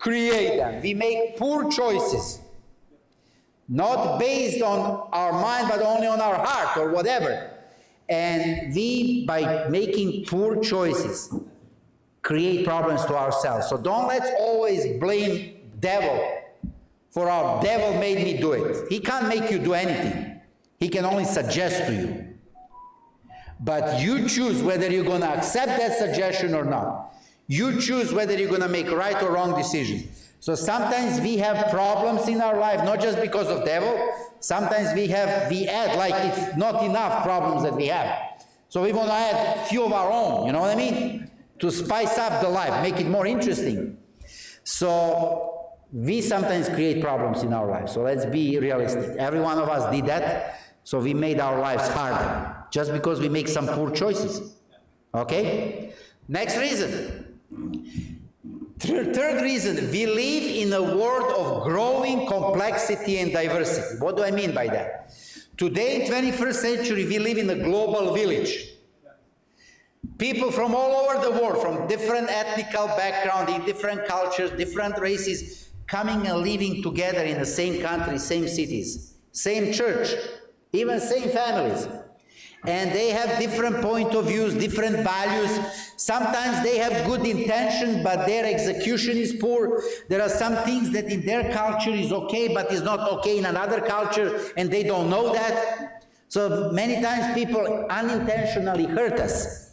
create them. We make poor choices. Not based on our mind, but only on our heart or whatever. And we, by making poor choices, create problems to ourselves. So don't let's always blame devil for our devil made me do it. He can't make you do anything. He can only suggest to you. But you choose whether you're going to accept that suggestion or not. You choose whether you're going to make right or wrong decisions. So sometimes we have problems in our life, not just because of devil. Sometimes we add, like it's not enough problems that we have. So we want to add a few of our own, you know what I mean? To spice up the life, make it more interesting. So we sometimes create problems in our life. So let's be realistic. Every one of us did that. So we made our lives harder just because we make some poor choices. Okay? Next reason. Third reason, we live in a world of growing complexity and diversity. What do I mean by that? Today, in 21st century, we live in a global village. People from all over the world, from different ethnical backgrounds, in different cultures, different races, coming and living together in the same country, same cities, same church, even same families. And they have different point of views, different values. Sometimes they have good intention, but their execution is poor. There are some things that in their culture is okay, but is not okay in another culture, and they don't know that. So many times people unintentionally hurt us.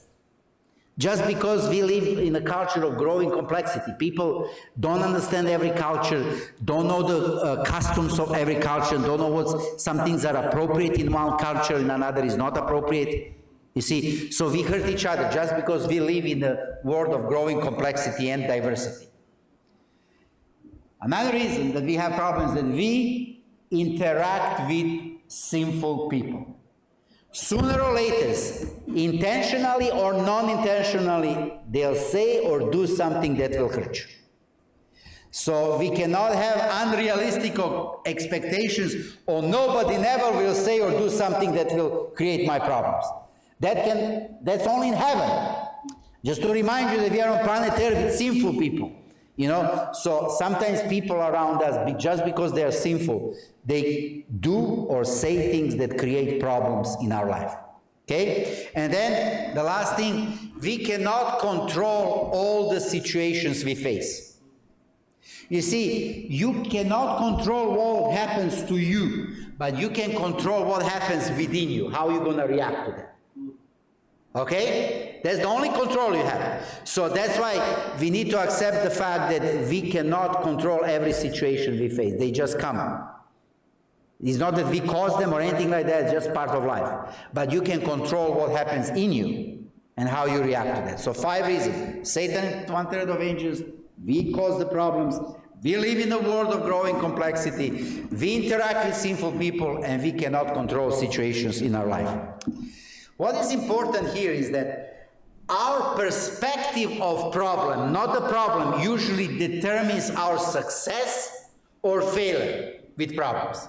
Just because we live in a culture of growing complexity. People don't understand every culture, don't know the customs of every culture, don't know what some things are appropriate in one culture, in another is not appropriate. You see, so we hurt each other just because we live in a world of growing complexity and diversity. Another reason that we have problems is that we interact with sinful people. Sooner or later, intentionally or non-intentionally, they'll say or do something that will hurt you. So we cannot have unrealistic expectations, or nobody never will say or do something that will create my problems. That's only in heaven. Just to remind you that we are on planet Earth with sinful people. You know, so sometimes people around us, just because they are sinful, they do or say things that create problems in our life. Okay? And then the last thing, we cannot control all the situations we face. You see, you cannot control what happens to you, but you can control what happens within you, how you're going to react to that. Okay? That's the only control you have. So that's why we need to accept the fact that we cannot control every situation we face. They just come. It's not that we cause them or anything like that, it's just part of life. But you can control what happens in you and how you react to that. So 5 reasons. Satan and 1/3 of angels, we cause the problems, we live in a world of growing complexity, we interact with sinful people, and we cannot control situations in our life. What is important here is that our perspective of problem, not the problem, usually determines our success or failure with problems.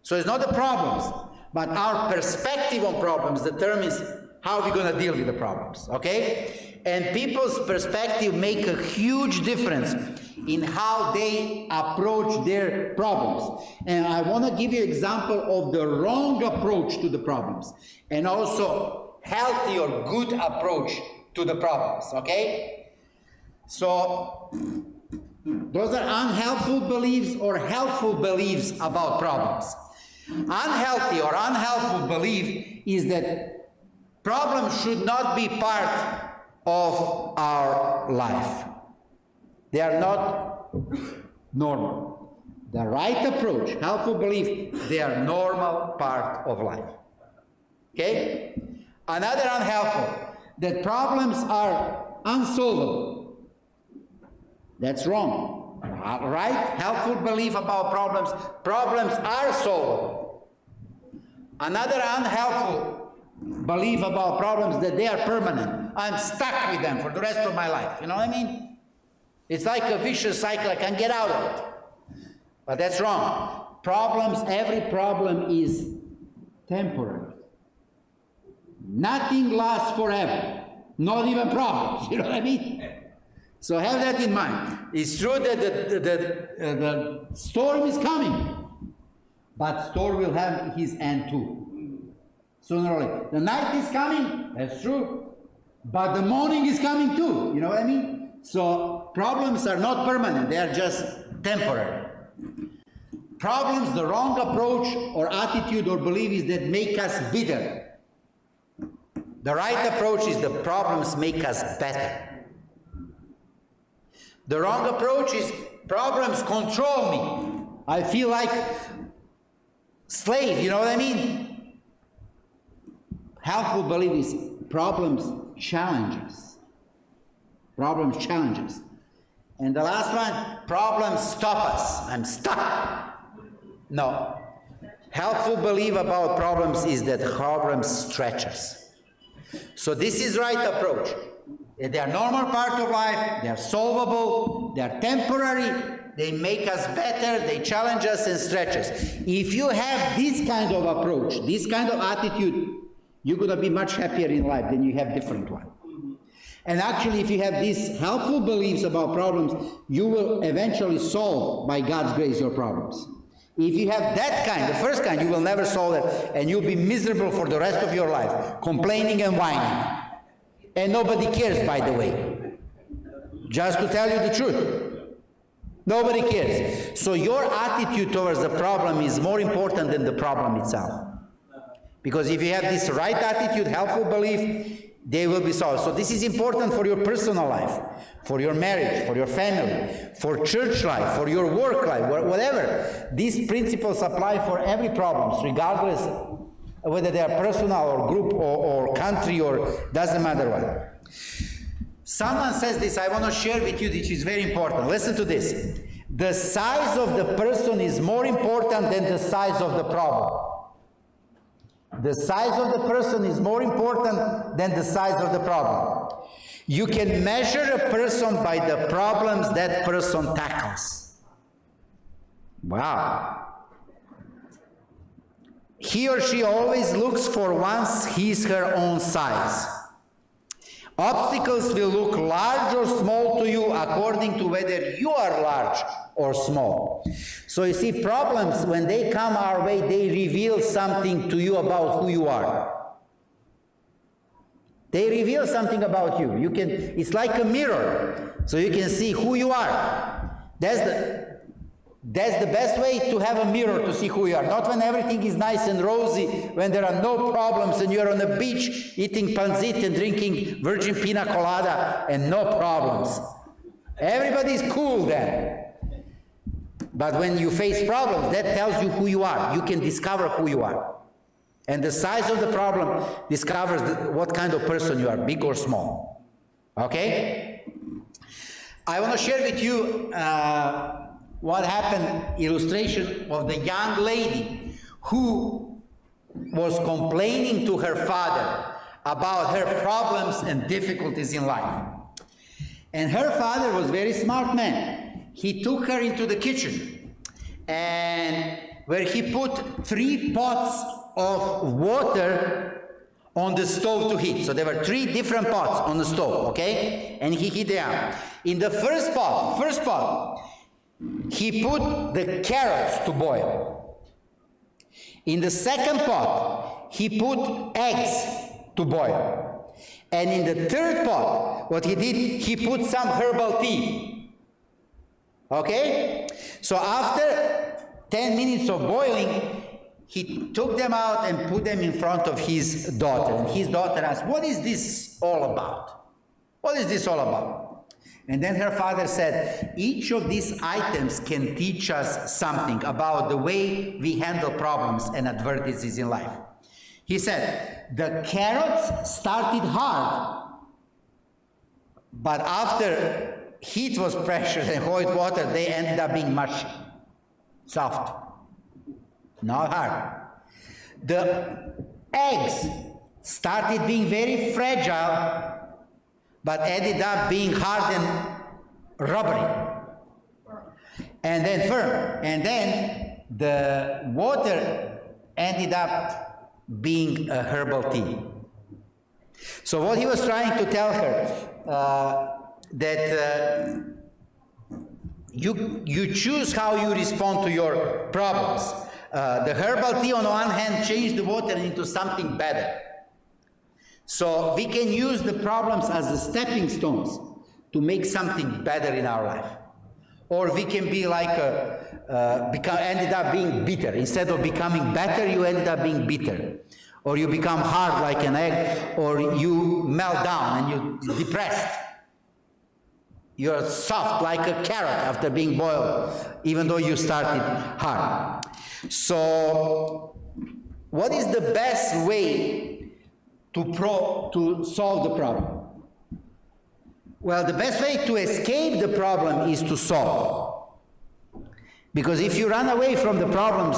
So it's not the problems, but our perspective on problems determines how we're going to deal with the problems, okay? And people's perspective make a huge difference in how they approach their problems. And I want to give you an example of the wrong approach to the problems, and also healthy or good approach to the problems, okay? So those are unhelpful beliefs or helpful beliefs about problems. Unhealthy or unhelpful belief is that problems should not be part of our life. They are not normal. The right approach, helpful belief, they are normal part of life. Okay? Another unhelpful, that problems are unsolvable. That's wrong. Right? Helpful belief about problems. Problems are solvable. Another unhelpful belief about problems, that they are permanent. I'm stuck with them for the rest of my life. You know what I mean? It's like a vicious cycle. I can't get out of it. But that's wrong. Problems, every problem is temporary. Nothing lasts forever. Not even problems. You know what I mean? So have that in mind. It's true that the storm is coming, but storm will have his end too. Sooner or later. The night is coming, that's true, but the morning is coming too. You know what I mean? So problems are not permanent, they are just temporary. Problems, the wrong approach or attitude or belief is that make us bitter. The right approach is the problems make us better. The wrong approach is problems control me. I feel like slave, you know what I mean? Helpful belief is problems challenge us. Problems challenge us. And the last one, problems stop us. I'm stuck. No. Helpful belief about problems is that problems stretch us. So this is right approach. They are normal part of life, they are solvable, they are temporary, they make us better, they challenge us and stretch us. If you have this kind of approach, this kind of attitude, you're going to be much happier in life than you have different one. And actually, if you have these helpful beliefs about problems, you will eventually solve, by God's grace, your problems. If you have that kind, the first kind, you will never solve it, and you'll be miserable for the rest of your life, complaining and whining. And nobody cares, by the way. Just to tell you the truth. Nobody cares. So your attitude towards the problem is more important than the problem itself. Because if you have this right attitude, helpful belief, they will be solved. So this is important for your personal life, for your marriage, for your family, for church life, for your work life, whatever. These principles apply for every problem, regardless whether they are personal or group or country or doesn't matter what. Someone says this, I want to share with you, which is very important. Listen to this. The size of the person is more important than the size of the problem. The size of the person is more important than the size of the problem. You can measure a person by the problems that person tackles. Wow. He or she always looks for one's his her own size. Obstacles will look large or small to you according to whether you are large or small. So you see, problems, when they come our way, they reveal something to you about who you are. They reveal something about you. It's like a mirror, so you can see who you are. That's the best way to have a mirror to see who you are. Not when everything is nice and rosy, when there are no problems and you're on the beach eating panzit and drinking virgin pina colada and no problems. Everybody's cool then. But when you face problems, that tells you who you are. You can discover who you are. And the size of the problem discovers what kind of person you are, big or small. Okay? I want to share with you what happened, illustration of the young lady who was complaining to her father about her problems and difficulties in life. And her father was a very smart man. He took her into the kitchen, and where he put 3 pots of water on the stove to heat. So there were 3 different pots on the stove, okay? And he heated them. In the first pot, he put the carrots to boil. In the second pot, he put eggs to boil. And in the third pot, what he did, he put some herbal tea. Okay? So after 10 minutes of boiling, he took them out and put them in front of his daughter. And his daughter asked, what is this all about? What is this all about? And then her father said, each of these items can teach us something about the way we handle problems and adversities in life. He said, the carrots started hard, but after heat was pressured and hot water, they ended up being mushy, soft, not hard. The eggs started being very fragile, but ended up being hard and rubbery, and then firm. And then the water ended up being a herbal tea. So what he was trying to tell her, that you choose how you respond to your problems. The herbal tea on one hand changed the water into something better. So we can use the problems as the stepping stones to make something better in our life. Or we can be like ended up being bitter. Instead of becoming better, you ended up being bitter. Or you become hard like an egg, or you melt down and you're depressed. You're soft like a carrot after being boiled, even though you started hard. So, what is the best way to solve the problem? Well, the best way to escape the problem is to solve. Because if you run away from the problems,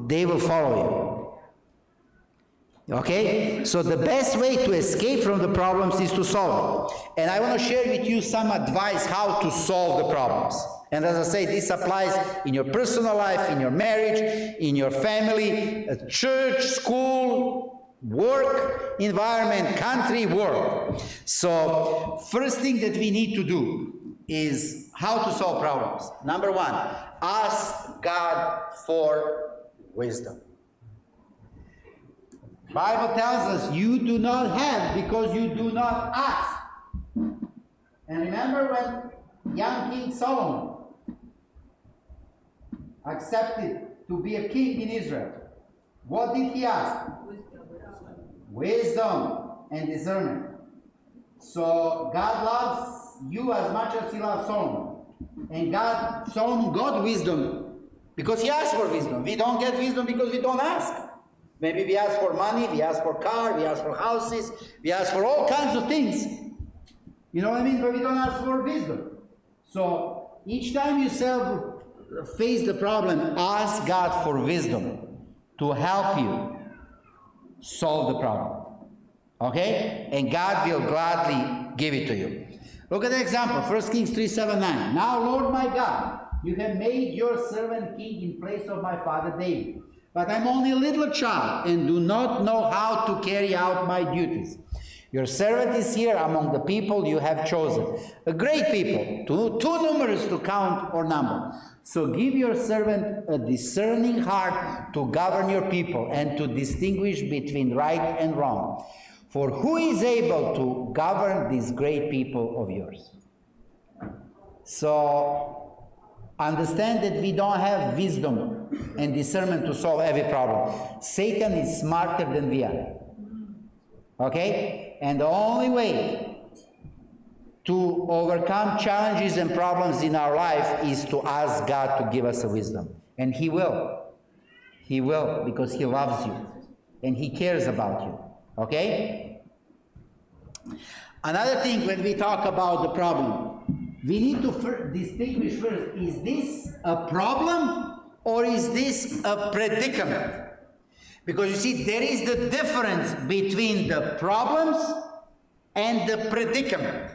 they will follow you. Okay? So the best way to escape from the problems is to solve it. And I want to share with you some advice how to solve the problems. And as I say, this applies in your personal life, in your marriage, in your family, church, school, work, environment, country, world. So first thing that we need to do is how to solve problems. Number one, ask God for wisdom. Bible tells us you do not have because you do not ask. And remember when young King Solomon accepted to be a king in Israel, what did he ask? Wisdom and discernment. So God loves you as much as he loves Solomon. And Solomon got wisdom because he asked for wisdom. We don't get wisdom because we don't ask. Maybe we ask for money, we ask for car, we ask for houses, we ask for all kinds of things. You know what I mean? But we don't ask for wisdom. So each time you face the problem, ask God for wisdom to help you solve the problem. Okay? And God will gladly give it to you. Look at the example, 1 Kings 3:7-9. Now, Lord my God, you have made your servant king in place of my father David. But I'm only a little child and do not know how to carry out my duties. Your servant is here among the people you have chosen, a great people, too numerous to count or number. So give your servant a discerning heart to govern your people and to distinguish between right and wrong. For who is able to govern these great people of yours? So understand that we don't have wisdom and discernment to solve every problem. Satan is smarter than we are. Okay? And the only way to overcome challenges and problems in our life is to ask God to give us a wisdom. And He will. He will, because He loves you. And He cares about you. Okay? Another thing when we talk about the problem, we need to distinguish first, is this a problem or is this a predicament? Because you see, there is the difference between the problems and the predicament.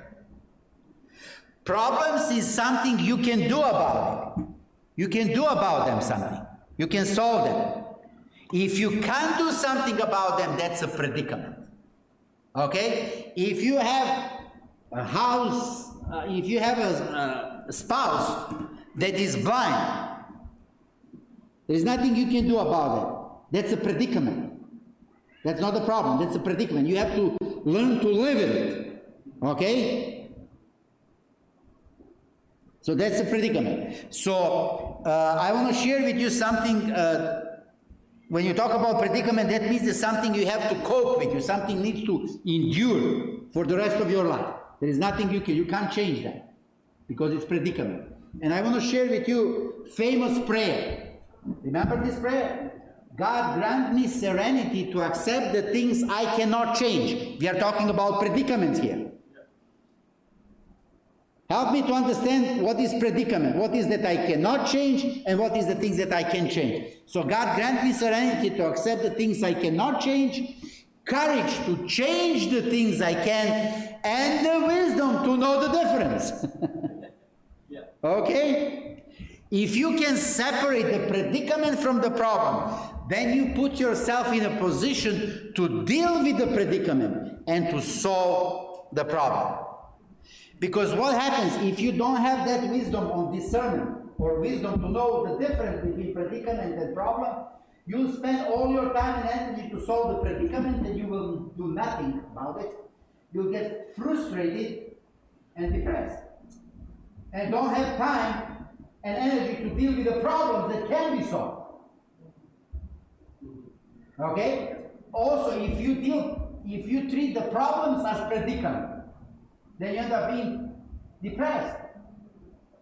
Problems is something you can do about it. You can do about them something. You can solve them. If you can't do something about them, that's a predicament. Okay? If you have a house, if you have a spouse that is blind, there's nothing you can do about it. That's a predicament. That's not a problem. That's a predicament. You have to learn to live in it. Okay? So that's a predicament. So I want to share with you something. When you talk about predicament, that means it's something you have to cope with. Something needs to endure for the rest of your life. There is nothing you can't change that because it's predicament. And I want to share with you famous prayer. Remember this prayer? God grant me serenity to accept the things I cannot change. We are talking about predicaments here. Help me to understand what is predicament, what is that I cannot change, and what is the things that I can change. So God grant me serenity to accept the things I cannot change, courage to change the things I can, and the wisdom to know the difference. Yeah. Okay? If you can separate the predicament from the problem, then you put yourself in a position to deal with the predicament and to solve the problem. Because what happens if you don't have that wisdom on discernment, or wisdom to know the difference between predicament and problem, you'll spend all your time and energy to solve the predicament and you will do nothing about it. You'll get frustrated and depressed. And don't have time and energy to deal with the problems that can be solved. Okay? Also, if you treat the problems as predicament, then you end up being depressed.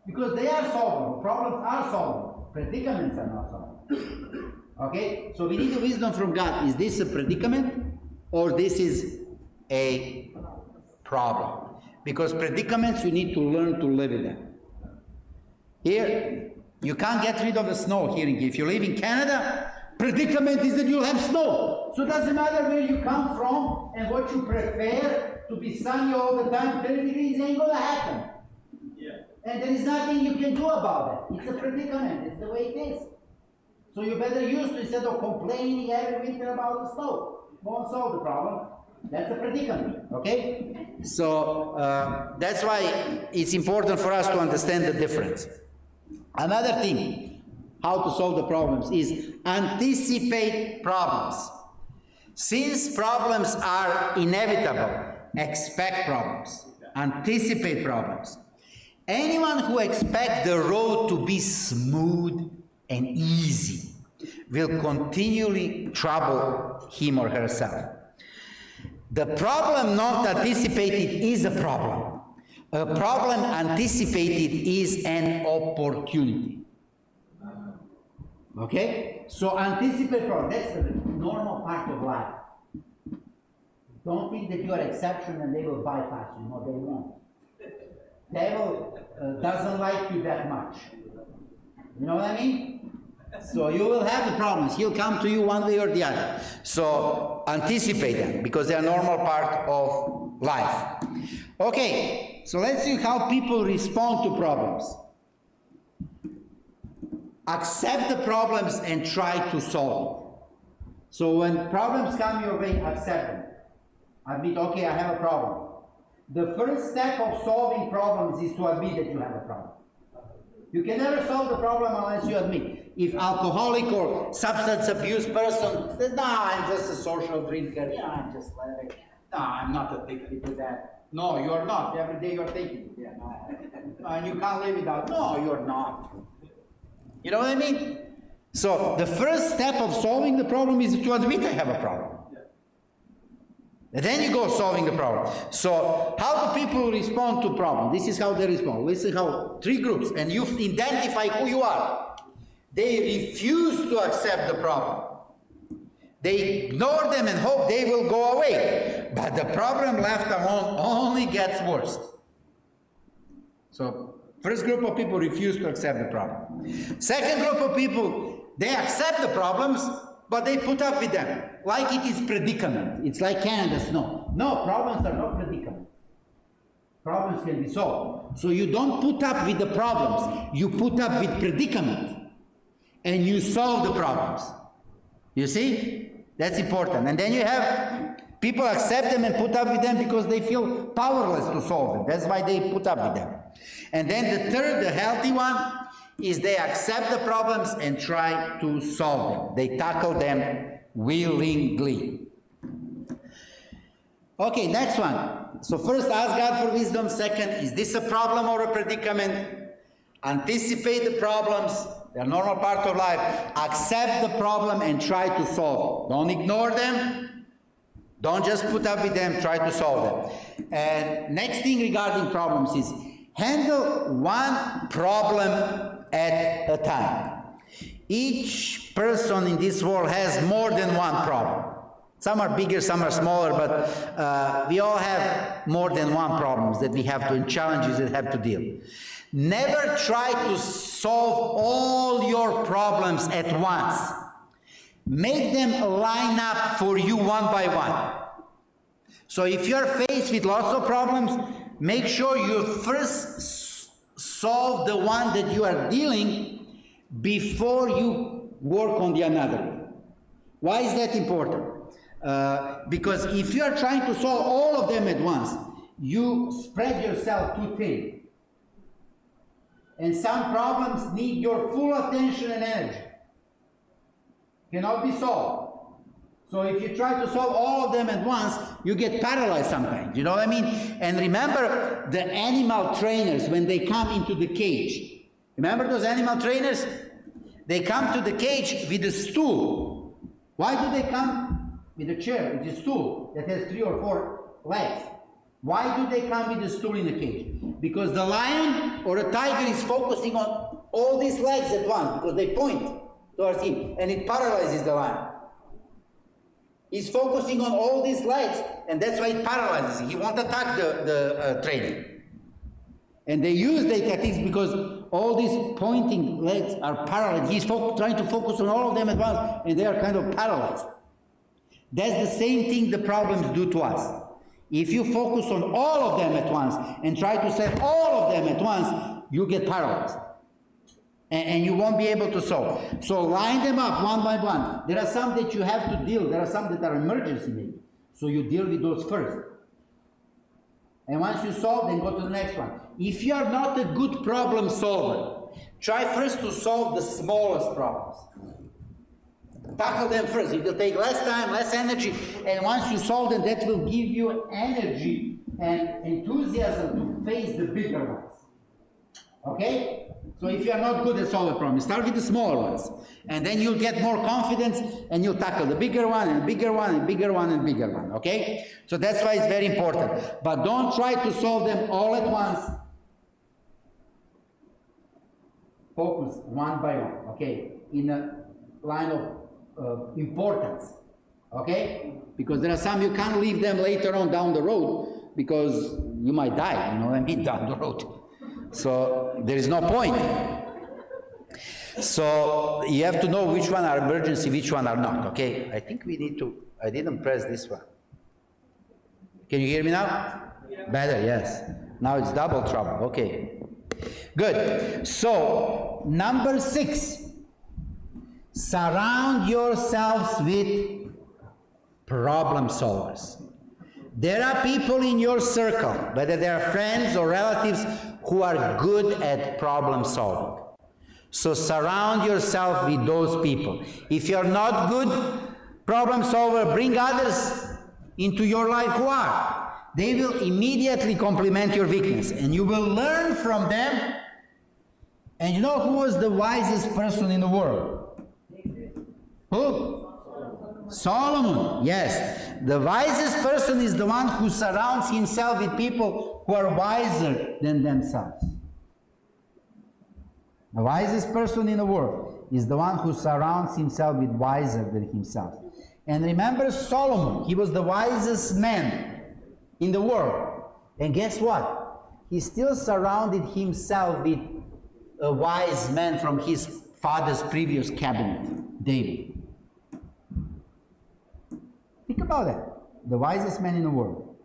Because they are solvable. Problems are solvable. Predicaments are not solvable. Okay? So we need the wisdom from God. Is this a predicament or this is a problem? Because predicaments, you need to learn to live with them. Here, you can't get rid of the snow here. If you live in Canada, predicament is that you'll have snow. So it doesn't matter where you come from and what you prefer to be sunny all the time, 30 degrees ain't gonna happen. Yeah. And there is nothing you can do about it. It's a predicament, it's the way it is. So you better use to, instead of complaining every winter about the snow, go and solve the problem. That's a predicament, okay? So that's why it's important for us to understand the difference. Another thing, how to solve the problems, is anticipate problems. Since problems are inevitable, expect problems, anticipate problems. Anyone who expects the road to be smooth and easy will continually trouble him or herself. The problem not anticipated is a problem. A problem anticipated is an opportunity. Okay? So anticipate problem. That's the normal part of life. Don't think that you are exception and they will bypass you. No, they won't. Devil doesn't like you that much. You know what I mean? So you will have the problems. He'll come to you one way or the other. So anticipate them because they are normal part of life. Okay, so let's see how people respond to problems. Accept the problems and try to solve them. So when problems come your way, accept them. Admit, okay, I have a problem. The first step of solving problems is to admit that you have a problem. You can never solve the problem unless you admit. If alcoholic or substance abuse person says, no, I'm just a social drinker, yeah, I'm just like, no, I'm not addicted to that. No, you're not. Every day you're taking it. Yeah, no, and you can't live without. No, you're not. You know what I mean? So the first step of solving the problem is to admit I have a problem. And then you go solving the problem. So how do people respond to problems? This is how they respond. Listen how 3 groups, and you identify who you are. They refuse to accept the problem. They ignore them and hope they will go away. But the problem left alone only gets worse. So first group of people refuse to accept the problem. Second group of people, they accept the problems, but they put up with them, like it is predicament. It's like Canada's snow. No, problems are not predicament. Problems can be solved. So you don't put up with the problems, you put up with predicament, and you solve the problems. You see? That's important. And then you have people accept them and put up with them because they feel powerless to solve them. That's why they put up with them. And then the third, the healthy one, is they accept the problems and try to solve them. They tackle them willingly. Okay, next one. So first, ask God for wisdom. Second, is this a problem or a predicament? Anticipate the problems. They're a normal part of life. Accept the problem and try to solve it. Don't ignore them. Don't just put up with them. Try to solve them. And next thing regarding problems is handle one problem at a time. Each person in this world has more than one problem. Some are bigger, some are smaller, but we all have more than one problems that we have to, and challenges that have to deal. Never try to solve all your problems at once. Make them line up for you one by one. So if you're faced with lots of problems, make sure you first solve the one that you are dealing before you work on the another. Why is that important? Because if you are trying to solve all of them at once, you spread yourself too thin. And some problems need your full attention and energy. Cannot be solved. So if you try to solve all of them at once, you get paralyzed sometimes. You know what I mean? And remember the animal trainers when they come into the cage. Remember those animal trainers? They come to the cage with a stool. Why do they come with a chair, with a stool that has 3 or 4 legs? Why do they come with a stool in the cage? Because the lion or a tiger is focusing on all these legs at once because they point towards him and it paralyzes the lion. He's focusing on all these legs and that's why it paralyzes him. He won't attack the trainer. And they use their tactics because all these pointing legs are paralyzed. He's trying to focus on all of them at once and they are kind of paralyzed. That's the same thing the problems do to us. If you focus on all of them at once and try to solve all of them at once, you get paralyzed. And you won't be able to solve. So line them up one by one. There are some that you have to deal. There are some that are emergency maybe. So you deal with those first. And once you solve, then go to the next one. If you are not a good problem solver, try first to solve the smallest problems. Tackle them first. It will take less time, less energy, and once you solve them, that will give you energy and enthusiasm to face the bigger ones. Okay? So if you are not good at solving problems, start with the smaller ones, and then you'll get more confidence, and you'll tackle the bigger one, and bigger one, and bigger one, and bigger one. Okay? So that's why it's very important. But don't try to solve them all at once. Focus one by one. Okay? In a line of importance, okay? Because there are some you can't leave them later on down the road because you might die, you know what I mean, down the road. So there is no point. So you have to know which one are emergency, which one are not, okay? I think we need to, I didn't press this one. Can you hear me now? Yeah. Better, yes. Now it's double trouble, okay. Good. So, number 6. Surround yourselves with problem solvers. There are people in your circle, whether they are friends or relatives, who are good at problem solving. So surround yourself with those people. If you're not good problem solver, bring others into your life who are. They will immediately complement your weakness and you will learn from them. And you know who was the wisest person in the world? Who? Solomon. Yes. The wisest person is the one who surrounds himself with people who are wiser than themselves. The wisest person in the world is the one who surrounds himself with wiser than himself. And remember Solomon, he was the wisest man in the world. And guess what? He still surrounded himself with a wise man from his father's previous cabinet, David. Think about that. The wisest man in the world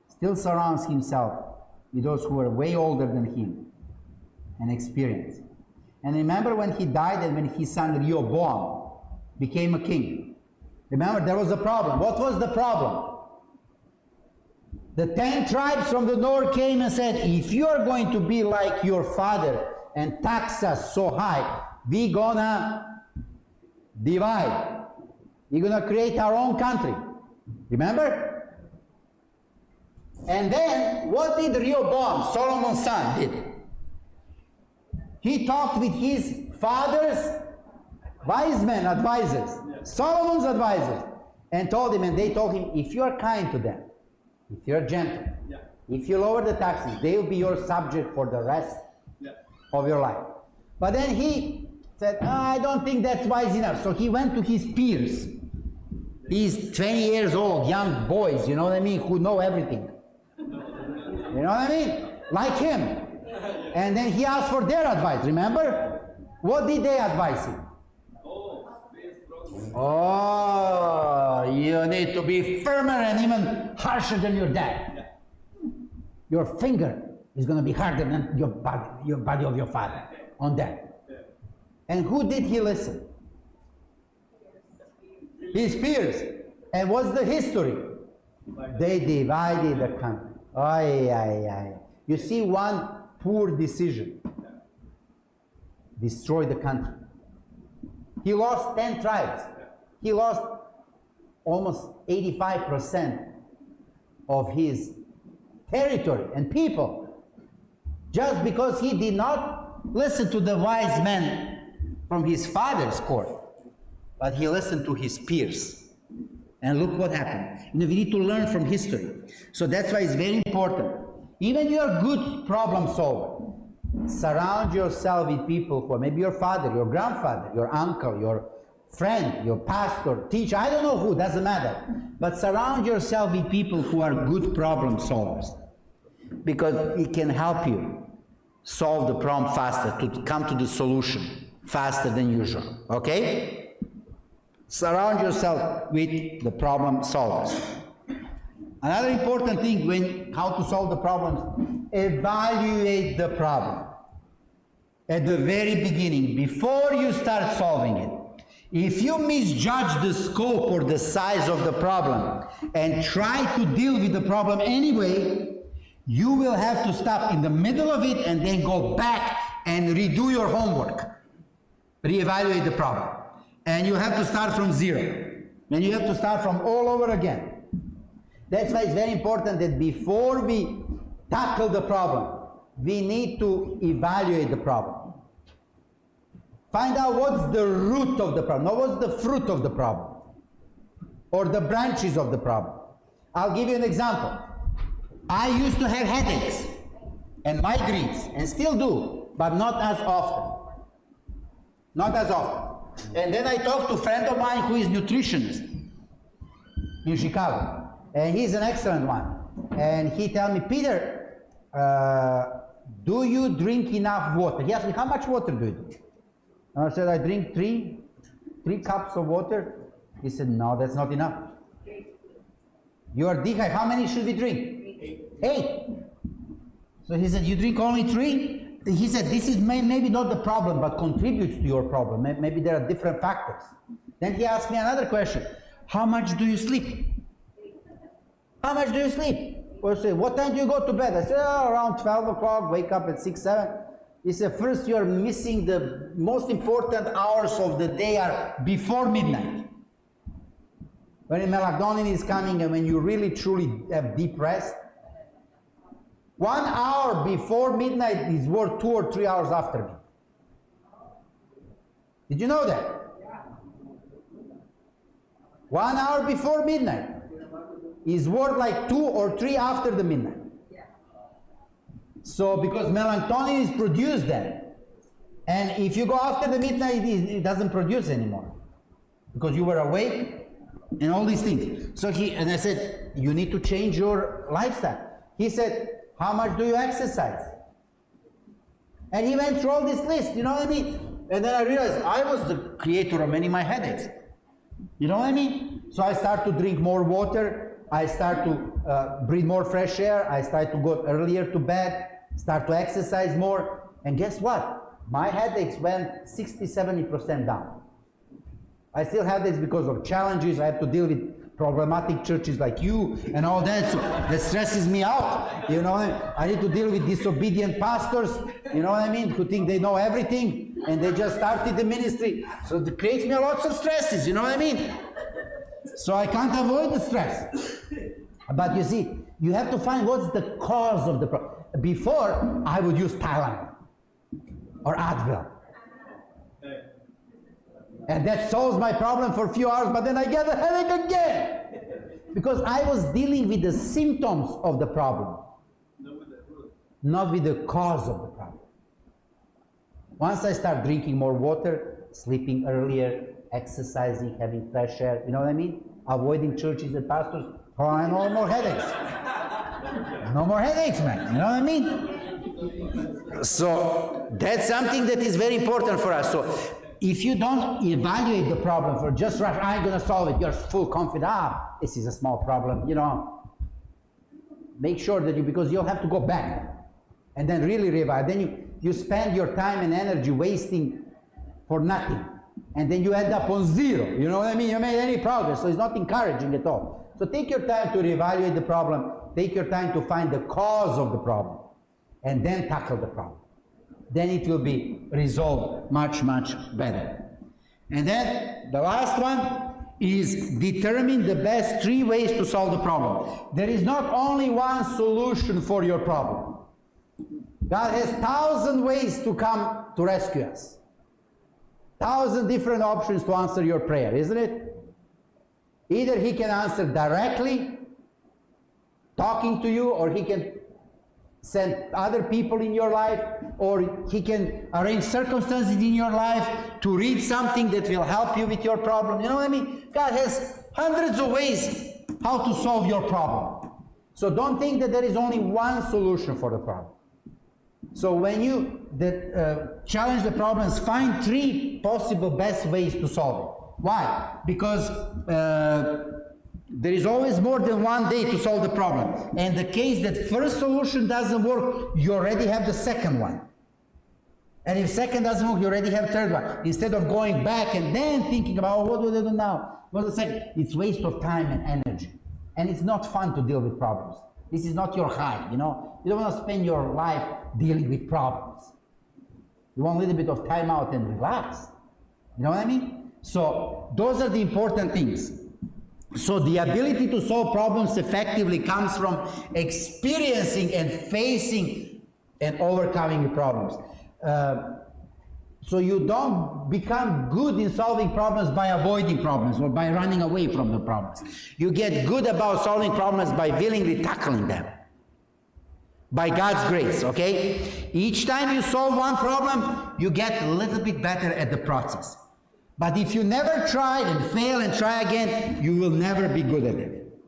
still surrounds himself with those who are way older than him and experienced. And remember when he died and when his son Rehoboam became a king. Remember, there was a problem. What was the problem? The 10 tribes from the north came and said, if you are going to be like your father and tax us so high, we're gonna divide. We're gonna create our own country. Remember? And then, what did Rehoboam, Solomon's son, did? He talked with his father's wise men, advisors, Solomon's advisors, and told him, and they told him, if you are kind to them, if you're gentle, if you lower the taxes, they will be your subject for the rest of your life. But then he said, I don't think that's wise enough. So he went to his peers, these 20 years old young boys, you know what I mean, who know everything. You know what I mean? Like him. And then he asked for their advice, remember? What did they advise him? Oh, you need to be firmer and even harsher than your dad. Your finger is going to be harder than your body of your father on that. And who did he listen? His peers. And what's the history? They divided the country. Ay, ay, ay. You see, one poor decision destroyed the country. He lost 10 tribes. He lost almost 85% of his territory and people just because he did not listen to the wise men from his father's court, but he listened to his peers. And look what happened. You know, we need to learn from history. So that's why it's very important. Even you're a good problem solver, surround yourself with people who are maybe your father, your grandfather, your uncle, your friend, your pastor, teacher, I don't know who, doesn't matter. But surround yourself with people who are good problem solvers, because it can help you solve the problem faster, to come to the solution faster than usual, okay? Surround yourself with the problem solvers. Another important thing when how to solve the problems, evaluate the problem. At the very beginning, before you start solving it. If you misjudge the scope or the size of the problem and try to deal with the problem anyway, you will have to stop in the middle of it and then go back and redo your homework. Reevaluate the problem. And you have to start from zero. And you have to start from all over again. That's why it's very important that before we tackle the problem, we need to evaluate the problem. Find out what's the root of the problem, not what's the fruit of the problem, or the branches of the problem. I'll give you an example. I used to have headaches and migraines, and still do, but not as often. Not as often. And then I talked to a friend of mine who is a nutritionist in Chicago, and he's an excellent one. And he told me, Peter, do you drink enough water? He asked me, how much water do you drink? I said, I drink three cups of water. He said, no, that's not enough. You are dehydrated. How many should we drink? 8. So he said, you drink only 3? He said, this is maybe not the problem, but contributes to your problem. Maybe there are different factors. Then he asked me another question. How much do you sleep? How much do you sleep? Well, I said, what time do you go to bed? I said, oh, around 12 o'clock, wake up at 6, 7. He said, first you're missing the most important hours of the day are before midnight. When melatonin is coming and when you really truly have deep rest. 1 hour before midnight is worth 2 or 3 hours after midnight. Did you know that? 1 hour before midnight is worth like 2 or 3 after the midnight. So, because melatonin is produced then, and if you go after the midnight, it doesn't produce anymore, because you were awake and all these things. So and I said, you need to change your lifestyle. He said, how much do you exercise? And he went through all this list, you know what I mean? And then I realized I was the creator of many of my headaches. You know what I mean? So I start to drink more water, I start to breathe more fresh air, I start to go earlier to bed, start to exercise more, and guess what? My headaches went 60-70% down. I still have this because of challenges. I have to deal with problematic churches like you and all that, so that stresses me out. You know, I need to deal with disobedient pastors, you know what I mean, who think they know everything and they just started the ministry. So it creates me lots of stresses, you know what I mean? So I can't avoid the stress. But you see, you have to find what's the cause of the problem. Before, I would use Tylenol or Advil. And that solves my problem for a few hours, but then I get a headache again. Because I was dealing with the symptoms of the problem, not with the cause of the problem. Once I start drinking more water, sleeping earlier, exercising, having fresh air, you know what I mean? Avoiding churches and pastors, oh, no more headaches. No more headaches, man. You know what I mean? So that's something that is very important for us. So if you don't evaluate the problem for just rush, I'm going to solve it, you're full confident, this is a small problem, you know. Make sure that because you'll have to go back and then really revive. Then you spend your time and energy wasting for nothing. And then you end up on zero. You know what I mean? You made any progress, so it's not encouraging at all. So take your time to reevaluate the problem. Take your time to find the cause of the problem. And then tackle the problem. Then it will be resolved much, much better. And then the last one is determine the best 3 ways to solve the problem. There is not only one solution for your problem. God has 1,000 ways to come to rescue us. 1,000 different options to answer your prayer, isn't it? Either he can answer directly, talking to you, or he can send other people in your life, or he can arrange circumstances in your life to read something that will help you with your problem. You know what I mean? God has hundreds of ways how to solve your problem. So don't think that there is only one solution for the problem. So when you challenge the problems, find 3 possible best ways to solve it. Why? Because there is always more than one day to solve the problem. And the case that first solution doesn't work, you already have the second one. And if second doesn't work, you already have third one. Instead of going back and then thinking about, oh, what do I do now? What's the second? It's waste of time and energy. And it's not fun to deal with problems. This is not your high, you know. You don't want to spend your life dealing with problems. You want a little bit of time out and relax. You know what I mean? So those are the important things. So the ability to solve problems effectively comes from experiencing and facing and overcoming the problems. So you don't become good in solving problems by avoiding problems or by running away from the problems. You get good about solving problems by willingly tackling them. By God's grace, okay? Each time you solve one problem, you get a little bit better at the process. But if you never try and fail and try again, you will never be good at it.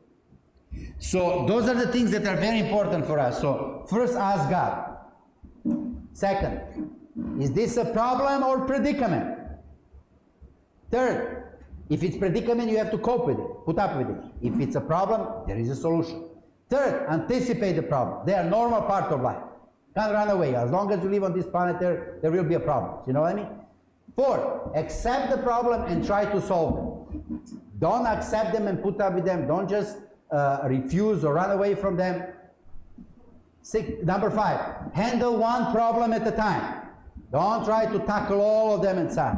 So those are the things that are very important for us. So first, ask God. Second, is this a problem or predicament? Third, if it's predicament, you have to cope with it, put up with it. If it's a problem, there is a solution. Third, anticipate the problem. They are a normal part of life. Can't run away. As long as you live on this planet, there will be a problem. You know what I mean? Fourth, accept the problem and try to solve them. Don't accept them and put up with them. Don't just refuse or run away from them. Number 5, handle one problem at a time. Don't try to tackle all of them inside,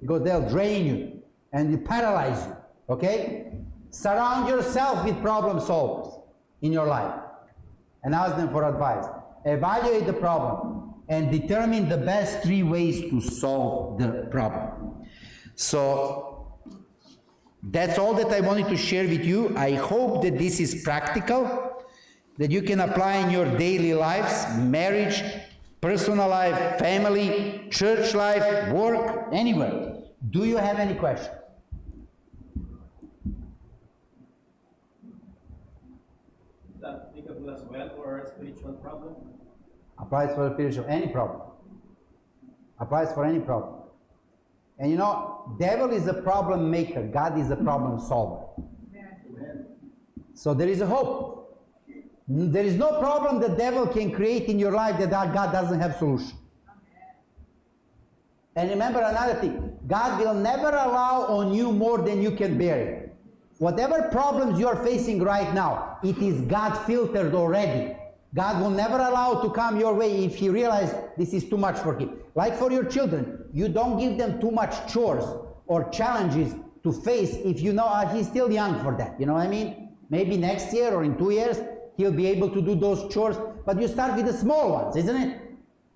because they'll drain you and you paralyze you, okay? Surround yourself with problem solvers in your life and ask them for advice. Evaluate the problem and determine the best 3 ways to solve the problem. So that's all that I wanted to share with you. I hope that this is practical, that you can apply in your daily lives, marriage, personal life, family, church life, work, anywhere. Do you have any questions? Is that applicable as well for a spiritual problem? Applies for spiritual, any problem. Applies for any problem. And you know, devil is a problem maker. God is a problem solver. Amen. So there is a hope. There is no problem the devil can create in your life that God doesn't have solution. And remember another thing, God will never allow on you more than you can bear. Whatever problems you are facing right now, it is God filtered already. God will never allow to come your way if He realizes this is too much for Him. Like for your children, you don't give them too much chores or challenges to face if you know he's still young for that. You know what I mean? Maybe next year or in 2 years, he'll be able to do those chores, but you start with the small ones, isn't it?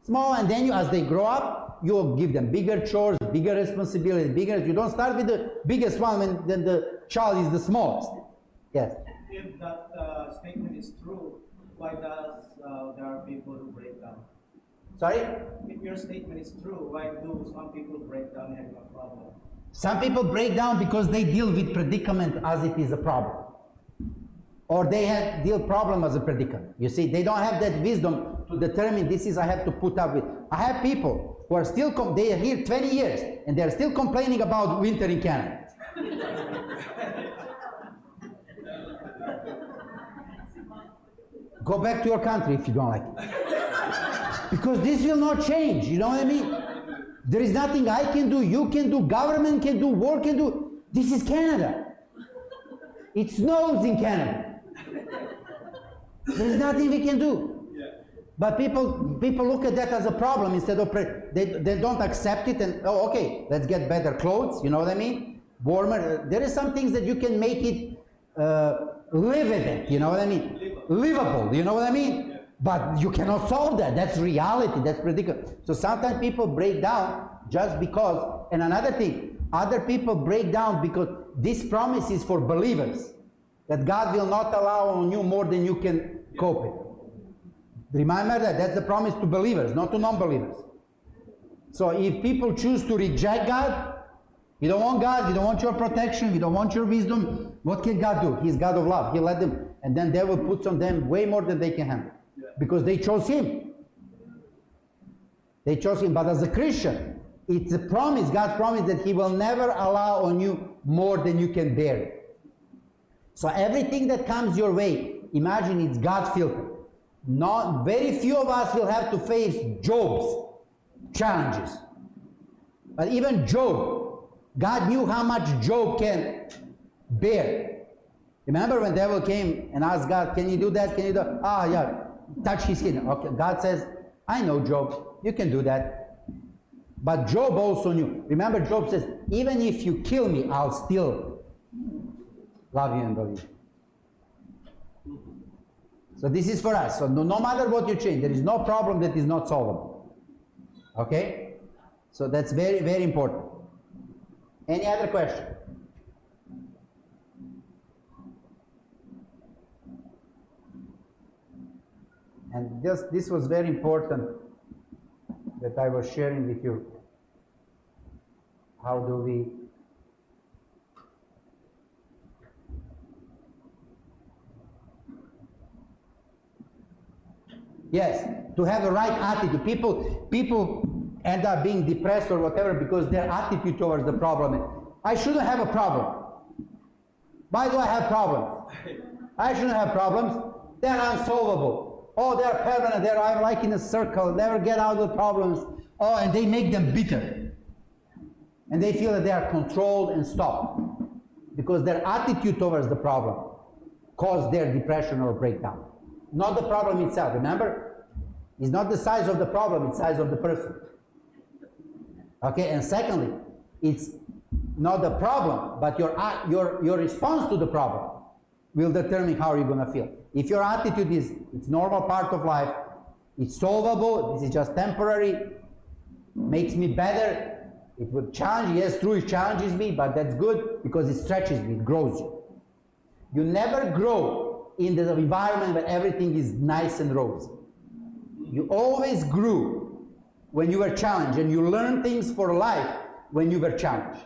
Small, and then as they grow up, you'll give them bigger chores, bigger responsibilities, you don't start with the biggest one when then the child is the smallest. Yes? If that statement is true, why does there are people who break down? Sorry? If your statement is true, why do some people break down and have a problem? Some people break down because they deal with predicament as it is a problem. Or they deal problem as a predicament. You see, they don't have that wisdom to determine this is I have to put up with. I have people who are still, they are here 20 years and they are still complaining about winter in Canada. Go back to your country if you don't like it. Because this will not change, you know what I mean? There is nothing I can do, you can do, government can do, work can do. This is Canada. It snows in Canada. There's nothing we can do. But people look at that as a problem instead of, they don't accept it and, oh, okay, let's get better clothes, you know what I mean? Warmer. There are some things that you can make it, live with it, you know what I mean? Livable, you know what I mean? Yeah. But you cannot solve that. That's reality, that's ridiculous. So sometimes people break down just because, and another thing, other people break down because this promise is for believers, that God will not allow on you more than you can cope with. Remember that, that's the promise to believers, not to non-believers. So if people choose to reject God, you don't want God, you don't want your protection, you don't want your wisdom, what can God do? He's God of love. He'll let them, and then devil puts on them way more than they can handle. Because they chose Him. They chose Him. But as a Christian, it's a promise, God's promise, that He will never allow on you more than you can bear. So everything that comes your way, imagine it's God's filter. Not very few of us will have to face Job's challenges. But even Job, God knew how much Job can bear. Remember when the devil came and asked God, can you do that? Can you do that? Ah, yeah, touch his skin. Okay, God says, I know, Job, you can do that. But Job also knew. Remember, Job says, even if you kill me, I'll still love you and believe you. So this is for us. So no matter what you change, there is no problem that is not solvable. Okay? So that's very, very important. Any other question? And this was very important that I was sharing with you. How do we yes, to have the right attitude. People end up being depressed or whatever because their attitude towards the problem. I shouldn't have a problem. Why do I have problems? I shouldn't have problems. They're unsolvable. Oh, they're permanent. They're like in a circle. Never get out of the problems. Oh, and they make them bitter. And they feel that they are controlled and stopped because their attitude towards the problem caused their depression or breakdown. Not the problem itself. Remember, it's not the size of the problem, it's the size of the person. Okay, and secondly, it's not the problem, but your response to the problem will determine how you're going to feel. If your attitude is, it's normal part of life, it's solvable, this is just temporary, makes me better, it would challenge, yes, true, it challenges me, but that's good because it stretches me, it grows you. You never grow in the environment where everything is nice and rosy. You always grew when you were challenged, and you learn things for life when you were challenged.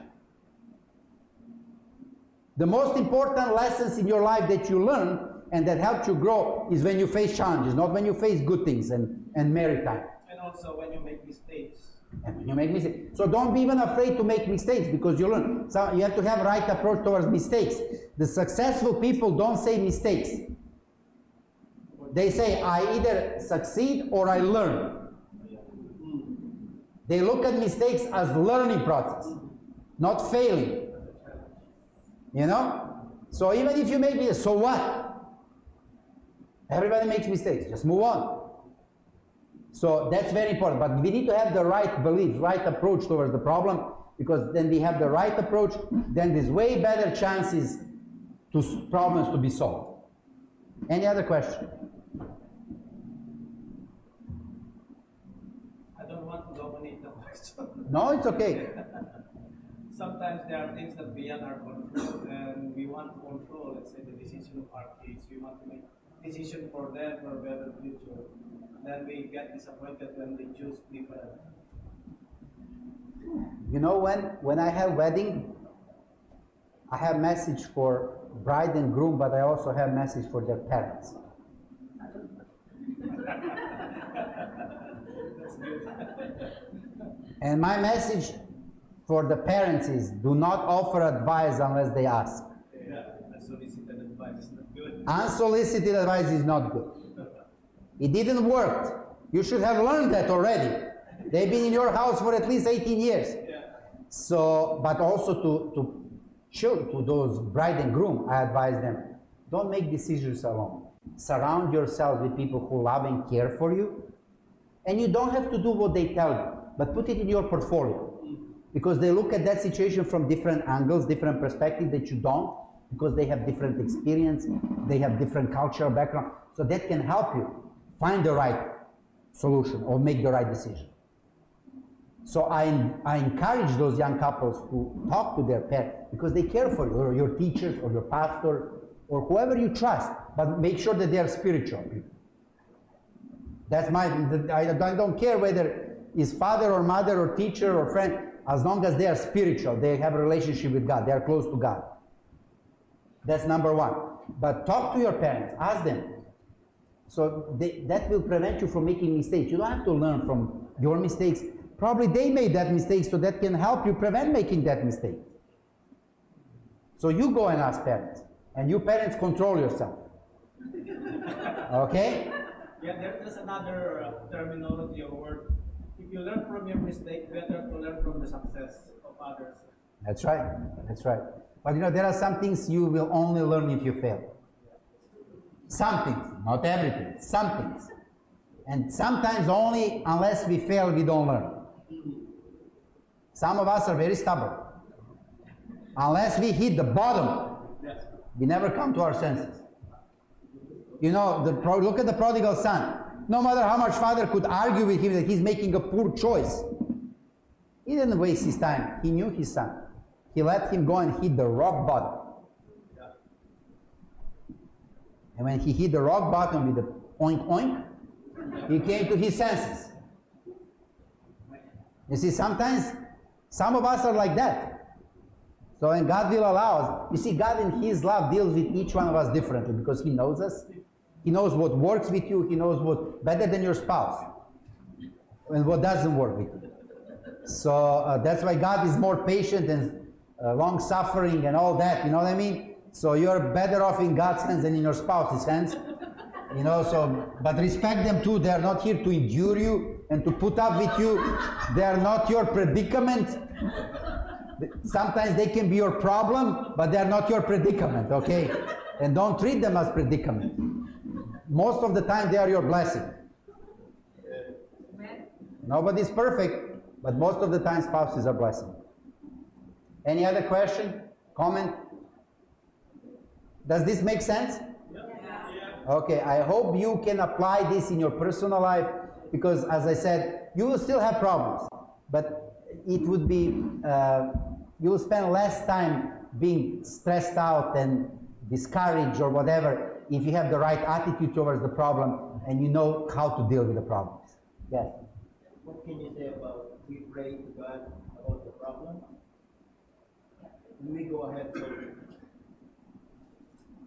The most important lessons in your life that you learn and that helped you grow is when you face challenges, not when you face good things and merry time. And also when you make mistakes. And when you make mistakes. So don't be even afraid to make mistakes because you learn. So you have to have right approach towards mistakes. The successful people don't say mistakes. They say, I either succeed or I learn. They look at mistakes as learning process, not failing. You know? So even if you make mistakes, so what? Everybody makes mistakes. Just move on. So that's very important. But we need to have the right belief, right approach towards the problem, because then we have the right approach, then there's way better chances to problems to be solved. Any other question? I don't want to dominate the question. No, it's okay. Sometimes there are things that beyond our control, and we want to control, let's say, the decision of our kids. We want to make decision for them for a better future. Then we get disappointed when they choose different. You know, when I have wedding, I have message for bride and groom, but I also have message for their parents. That's good. And my message for the parents is, do not offer advice unless they ask. Yeah, unsolicited advice is not good. Unsolicited advice is not good. It didn't work. You should have learned that already. They've been in your house for at least 18 years. Yeah. So, but also to to those bride and groom, I advise them, don't make decisions alone. Surround yourself with people who love and care for you. And you don't have to do what they tell you, but put it in your portfolio. Because they look at that situation from different angles, different perspectives that you don't, because they have different experience, they have different cultural background. So that can help you find the right solution or make the right decision. So I encourage those young couples to talk to their parents because they care for you, or your teachers, or your pastor, or whoever you trust, but make sure that they are spiritual people. That's I don't care whether it's father or mother or teacher or friend, as long as they are spiritual, they have a relationship with God, they are close to God. That's number one. But talk to your parents, ask them. So that will prevent you from making mistakes. You don't have to learn from your mistakes. Probably they made that mistake, so that can help you prevent making that mistake. So you go and ask parents, and you parents control yourself. Okay? Yeah, there's another terminology or word. If you learn from your mistake, better to learn from the success of others. That's right. That's right. But there are some things you will only learn if you fail. Some things, not everything, some things. And sometimes only unless we fail, we don't learn. Some of us are very stubborn. Unless we hit the bottom, we never come to our senses. Look at the prodigal son. No matter how much father could argue with him that he's making a poor choice, he didn't waste his time. He knew his son. He let him go and hit the rock bottom. And when he hit the rock bottom with the oink oink, he came to his senses. You see, sometimes some of us are like that. So when God will allow us, you see, God in His love deals with each one of us differently because He knows us. He knows what works with you. He knows what better than your spouse and what doesn't work with you. So that's why God is more patient and long-suffering and all that. You know what I mean? So you're better off in God's hands than in your spouse's hands. But respect them too. They are not here to endure you and to put up with you. They are not your predicament. Sometimes they can be your problem, but they are not your predicament, okay? And don't treat them as predicament. Most of the time they are your blessing. Nobody's perfect, but most of the time spouses are blessing. Any other question? Comment? Does this make sense? Okay, I hope you can apply this in your personal life because, as I said, you will still have problems, but it would be, you will spend less time being stressed out and discouraged or whatever if you have the right attitude towards the problem and you know how to deal with the problems. Yes? What can you say about we pray to God about the problem? And we go ahead to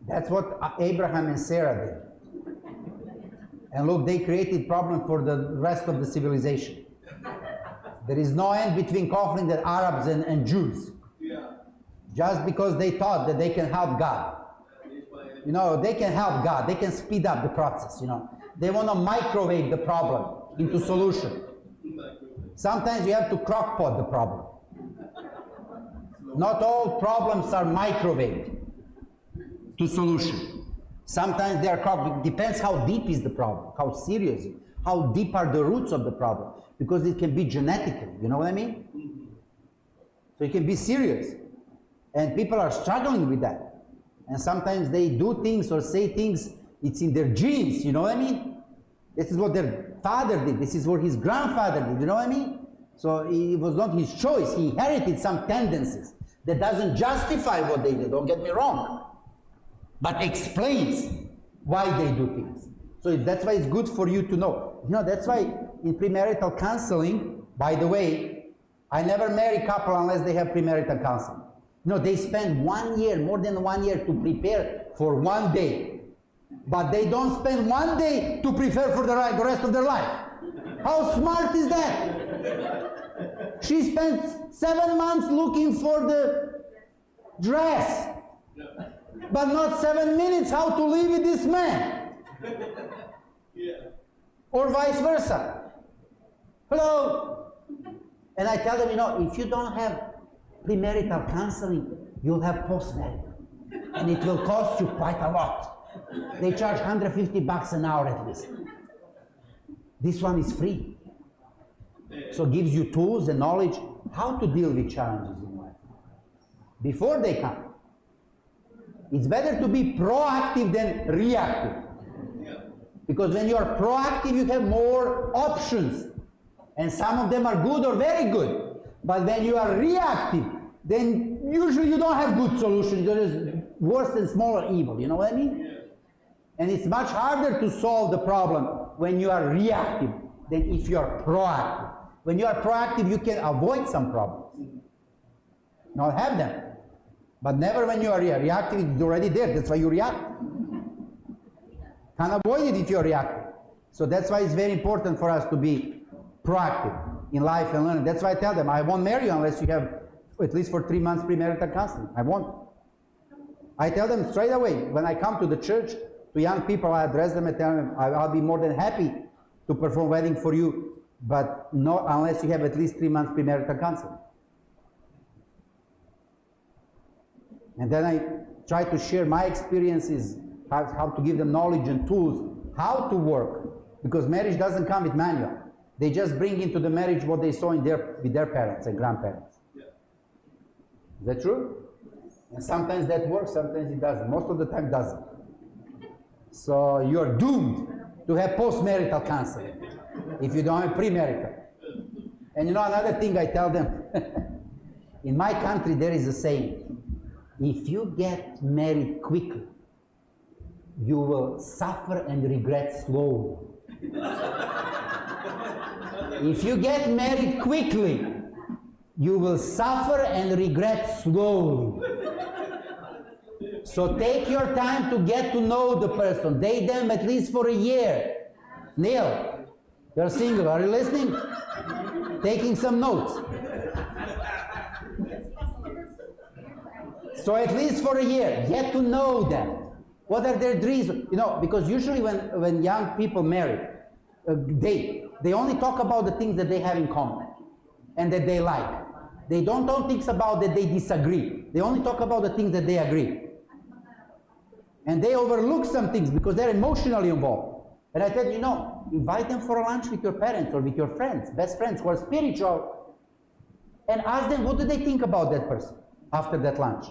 That's what Abraham and Sarah did. And look, they created problem for the rest of the civilization. There is no end between conflict with Arabs and Jews. Just because they thought that they can help God. They can help God. They can speed up the process, They want to microwave the problem into solution. Sometimes you have to crockpot the problem. Not all problems are microwaved to solution. Sometimes they are crocked. It depends how deep is the problem, how serious, how deep are the roots of the problem. Because it can be genetically, you know what I mean? So it can be serious. And people are struggling with that. And sometimes they do things or say things, it's in their genes, you know what I mean? This is what their father did. This is what his grandfather did, you know what I mean? So it was not his choice. He inherited some tendencies that doesn't justify what they did, don't get me wrong, but explains why they do things. So that's why it's good for you to know. That's why in premarital counseling, by the way, I never marry a couple unless they have premarital counseling. They spend 1 year, more than 1 year to prepare for 1 day. But they don't spend 1 day to prepare for the rest of their life. How smart is that? She spent 7 months looking for the dress, but not 7 minutes how to live with this man. Or vice versa. Hello? And I tell them, if you don't have premarital counseling, you'll have post-marital. And it will cost you quite a lot. They charge $150 an hour at least. This one is free. So it gives you tools and knowledge how to deal with challenges in life before they come. It's better to be proactive than reactive. Because when you are proactive, you have more options. And some of them are good or very good. But when you are reactive, then usually you don't have good solutions. There is worse than smaller evil. You know what I mean? And it's much harder to solve the problem when you are reactive than if you are proactive. When you are proactive, you can avoid some problems. Not have them. But never when you are reactive, it's already there. That's why you react. Can't avoid it if you're reactive. So that's why it's very important for us to be proactive in life and learning. That's why I tell them, I won't marry you unless you have at least for 3 months premarital counseling. I won't. I tell them straight away, when I come to the church, to young people, I address them and tell them, I'll be more than happy to perform wedding for you, but not unless you have at least 3 months premarital counseling. And then I try to share my experiences, how to give them knowledge and tools, how to work, because marriage doesn't come with manual. They just bring into the marriage what they saw with their parents and grandparents. Yeah. Is that true? And sometimes that works, sometimes it doesn't. Most of the time it doesn't. So you're doomed to have post-marital counseling if you don't have premarital. And you know another thing I tell them, in my country there is a saying, if you get married quickly, you will suffer and regret slowly. If you get married quickly, you will suffer and regret slowly. So take your time to get to know the person. Date them at least for a year. Neil, you're single. Are you listening? Taking some notes. So at least for a year, get to know them. What are their dreams? You know, because usually when young people marry, they only talk about the things that they have in common and that they like. They don't think about that they disagree. They only talk about the things that they agree. And they overlook some things because they're emotionally involved. And I tell you, invite them for a lunch with your parents or with your friends, best friends who are spiritual, and ask them, what do they think about that person after that lunch?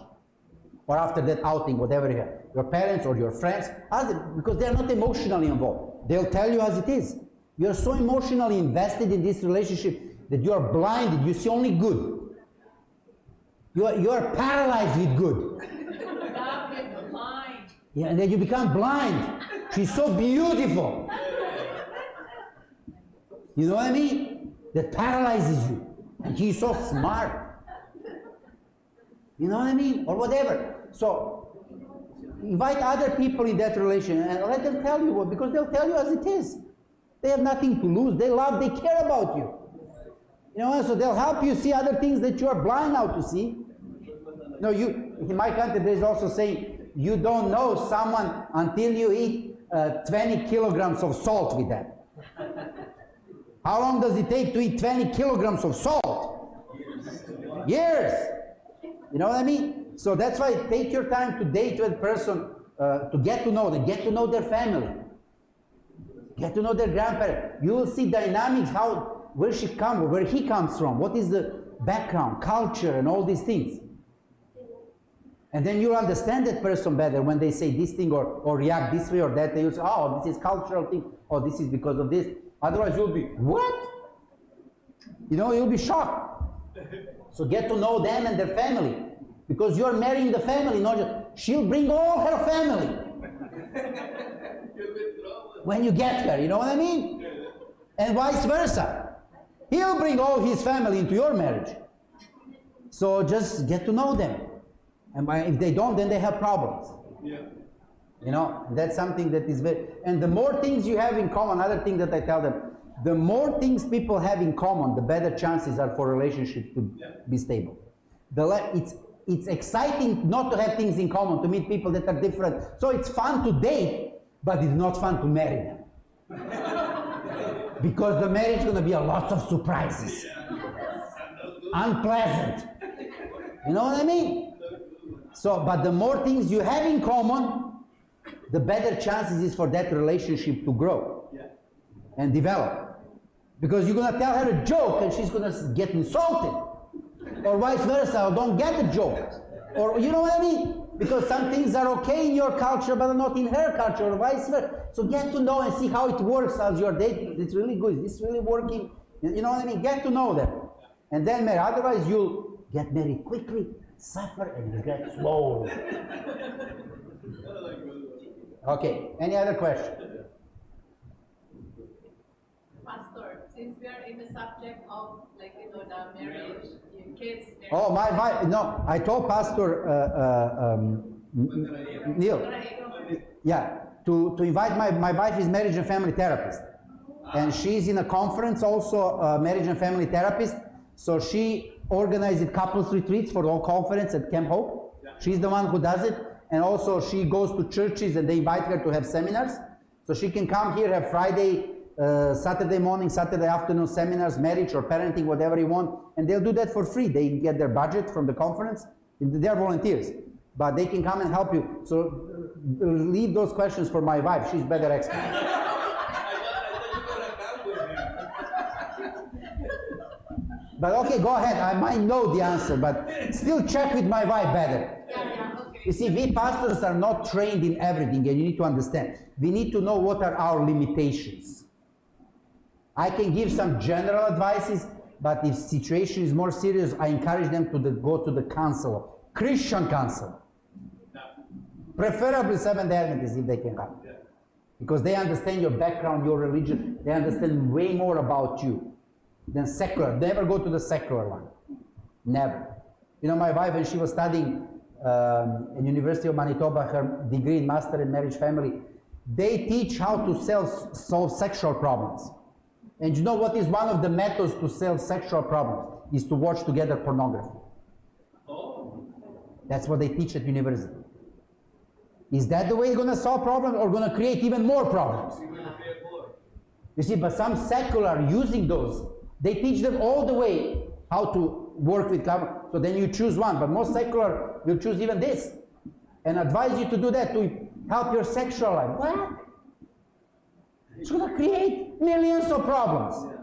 Or after that outing, whatever you have. Your parents or your friends, ask them, because they're not emotionally involved. They'll tell you as it is. You're so emotionally invested in this relationship that you're blinded, you see only good. You are paralyzed with good. Yeah, and then you become blind. She's so beautiful. You know what I mean? That paralyzes you. And she's so smart. You know what I mean? Or whatever. So, invite other people in that relation and let them tell you what, because they'll tell you as it is. They have nothing to lose. They love, they care about you. You know, so they'll help you see other things that you are blind now to see. No, in my country, there's also saying, you don't know someone until you eat 20 kilograms of salt with them. How long does it take to eat 20 kilograms of salt? Years. You know what I mean? So that's why take your time to date with a person, to get to know them, get to know their family, get to know their grandparents. You will see dynamics, where he comes from, what is the background, culture, and all these things. And then you'll understand that person better when they say this thing or react this way or that. You'll say, oh, this is cultural thing, or this is because of this. Otherwise you'll be, what? You know, you'll be shocked. So get to know them and their family. Because you're marrying the family, not just, she'll bring all her family. When you get her, you know what I mean? And vice versa. He'll bring all his family into your marriage. So just get to know them. And if they don't, then they have problems. Yeah. You know, that's something that is very... And the more things you have in common, another thing that I tell them, the more things people have in common, the better chances are for relationships to be stable. It's exciting not to have things in common, to meet people that are different. So it's fun to date, but it's not fun to marry them. Because the marriage is going to be a lot of surprises. Unpleasant. You know what I mean? So, but the more things you have in common, the better chances is for that relationship to grow and develop. Because you're gonna tell her a joke and she's gonna get insulted, or vice versa, or don't get the joke, or you know what I mean? Because some things are okay in your culture but are not in her culture, or vice versa. So get to know and see how it works as you're dating. It's really good. Is this really working? You know what I mean? Get to know them, and then marry. Otherwise, you'll get married quickly, suffer, and regret slowly. Okay. Any other question? Pastor, since we are in the subject of, like, the marriage, kids, marriage. Oh, my wife. No, I told Pastor Neil. Yeah, to invite my wife is marriage and family therapist, and she's in a conference also, marriage and family therapist. So she organizes couples retreats for the whole conference at Camp Hope. She's the one who does it, and also she goes to churches and they invite her to have seminars. So she can come here, have Friday, Saturday morning, Saturday afternoon seminars, marriage or parenting, whatever you want, and they'll do that for free. They get their budget from the conference. They're volunteers, but they can come and help you. So leave those questions for my wife. She's better expert. But okay, go ahead. I might know the answer, but still check with my wife better. Okay. You see, we pastors are not trained in everything, and you need to understand. We need to know what are our limitations. I can give some general advices, but if situation is more serious, I encourage them to go to the counselor, Christian counselor. Preferably Seventh-day Adventists if they can come. Because they understand your background, your religion, they understand way more about you than secular. Never go to the secular one. Never. You know, my wife, when she was studying in University of Manitoba, her degree in Master in Marriage Family, they teach how to solve sexual problems. And you know what is one of the methods to solve sexual problems? Is to watch together pornography. Oh. That's what they teach at university. Is that the way you're going to solve problems, or going to create even more problems? You see, but some secular using those, they teach them all the way how to work with couples. So then you choose one, but most secular will choose even this and advise you to do that to help your sexual life. What? It's going to create millions of problems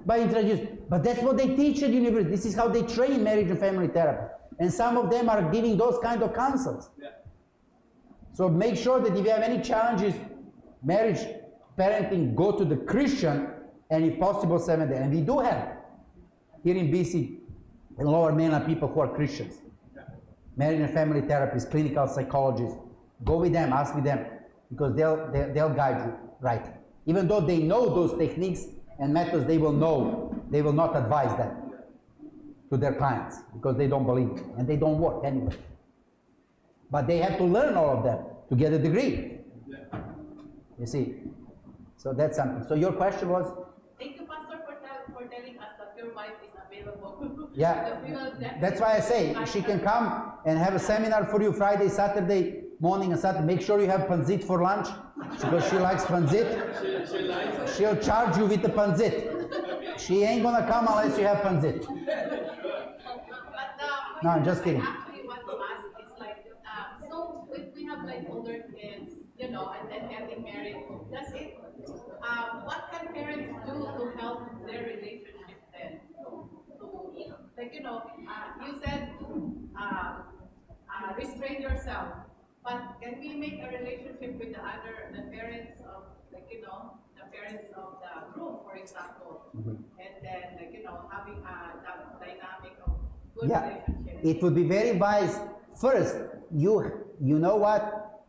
by introducing. But that's what they teach at university. This is how they train marriage and family therapy. And some of them are giving those kind of counsels. So make sure that if you have any challenges, marriage, parenting, go to the Christian, and if possible, Seventh-day. And we do have here in BC, in Lower Mainland, people who are Christians. Marriage and family therapists, clinical psychologists. Go with them, ask with them, because they'll guide you right. Even though they know those techniques and methods, they will not advise them to their clients because they don't believe it, and they don't work anyway. But they have to learn all of them to get a degree. You see, so that's something. So your question was? Thank you, Pastor, for telling us that your wife is available. Yeah, that's why I say she can come and have a seminar for you Friday, Saturday morning and Saturday. Make sure you have panzit for lunch because she likes panzit. She'll charge you with the panzit. She ain't gonna come unless you have panzit. No, I'm just kidding. Actually, want to ask is like, so if we have like older kids, you know, and then getting married, does it? What can parents do to help their relationship then? Like, you know, you said restrain yourself, but can we make a relationship with the parents of, like, you know, the parents of the groom, for example, and then, like, you know, having that dynamic of good relationship? It would be very wise. First, you know what?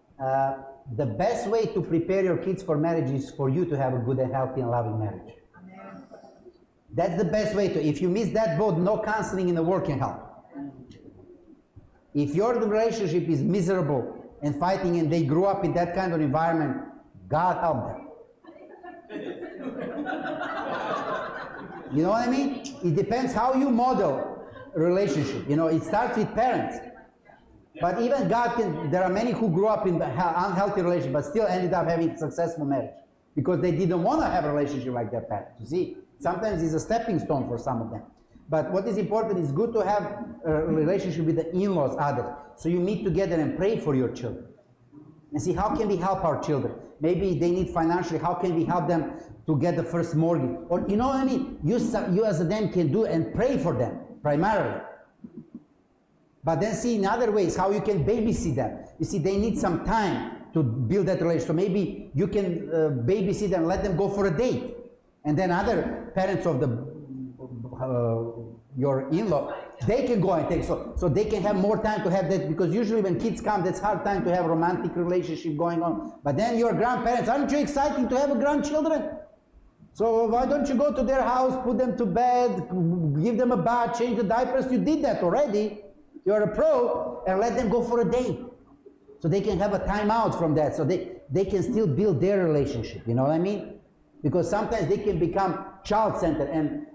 The best way to prepare your kids for marriage is for you to have a good and healthy and loving marriage. Amen. That's the best way to. If you miss that boat, no counseling in the work can help. If your relationship is miserable and fighting and they grew up in that kind of environment, God help them. You know what I mean? It depends how you model a relationship. You know, it starts with parents. But even God can, there are many who grew up in unhealthy relationship but still ended up having a successful marriage because they didn't want to have a relationship like their parents. You see, sometimes it's a stepping stone for some of them. But what is important is good to have a relationship with the in-laws, others. So you meet together and pray for your children. And see, how can we help our children? Maybe they need financially, how can we help them to get the first mortgage? Or, you know what I mean? You as a them can do and pray for them, primarily. But then see in other ways how you can babysit them. You see, they need some time to build that relationship. So maybe you can babysit them, let them go for a date. And then other parents of your in-law, they can go and take, so they can have more time to have that, because usually when kids come, that's hard time to have a romantic relationship going on. But then your grandparents, aren't you excited to have a grandchildren? So why don't you go to their house, put them to bed, give them a bath, change the diapers? You did that already. You're a pro, and let them go for a date. So they can have a time out from that, so they can still build their relationship, you know what I mean? Because sometimes they can become child-centered, and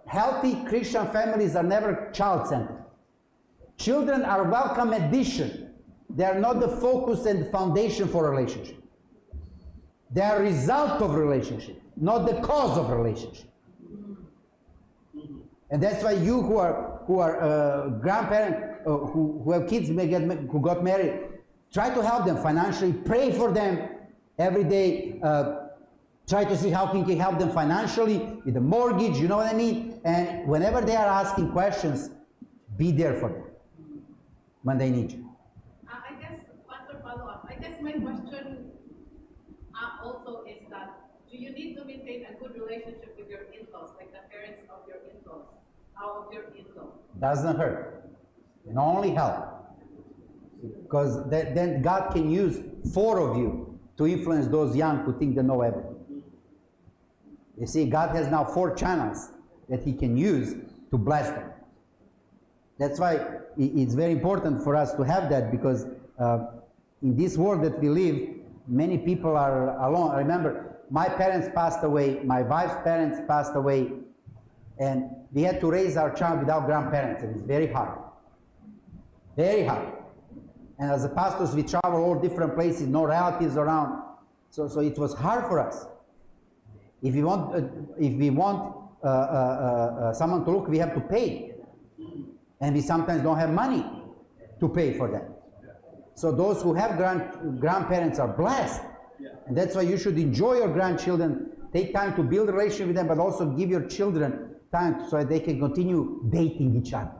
healthy Christian families are never child-centered. Children are a welcome addition. They are not the focus and foundation for a relationship. They are a result of relationship, not the cause of relationship. And that's why you who are grandparents, who have kids who got married, try to help them financially, pray for them every day. Try to see how can you help them financially with the mortgage, you know what I mean? And whenever they are asking questions, be there for them when they need you. I guess, Pastor, follow up. I guess my question also is that, do you need to maintain a good relationship with your in-laws, like the parents of your in-laws, of your in-law? Doesn't hurt. It only help. Because then God can use 4 of you to influence those young who think they know everything. You see, God has now 4 channels that He can use to bless them. That's why it's very important for us to have that, because in this world that we live, many people are alone. I remember my parents passed away, my wife's parents passed away, and we had to raise our child without grandparents, and it's very hard. Very hard. And as a pastors, we travel all different places, no relatives around. So it was hard for us. If we want someone to look, we have to pay. And we sometimes don't have money to pay for that. So those who have grandparents are blessed. And that's why you should enjoy your grandchildren. Take time to build a relationship with them, but also give your children time so that they can continue dating each other.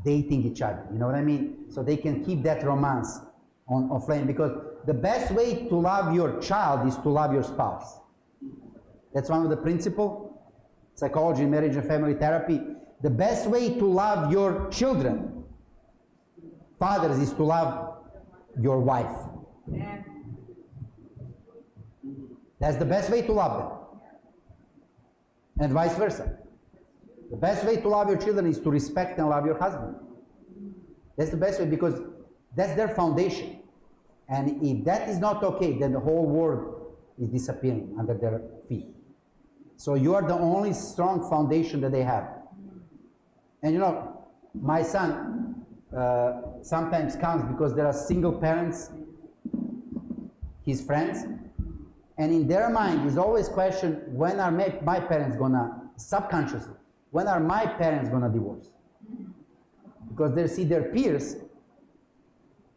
Dating each other, you know what I mean? So they can keep that romance on flame. Because the best way to love your child is to love your spouse. That's one of the principles, psychology, marriage and family therapy. The best way to love your children, fathers, is to love your wife. That's the best way to love them. And vice versa. The best way to love your children is to respect and love your husband. That's the best way, because that's their foundation. And if that is not okay, then the whole world is disappearing under their feet. So you are the only strong foundation that they have. And you know, my son sometimes comes because there are single parents, his friends, and in their mind is always question, when are my parents gonna, subconsciously, when are my parents gonna divorce? Because they see their peers,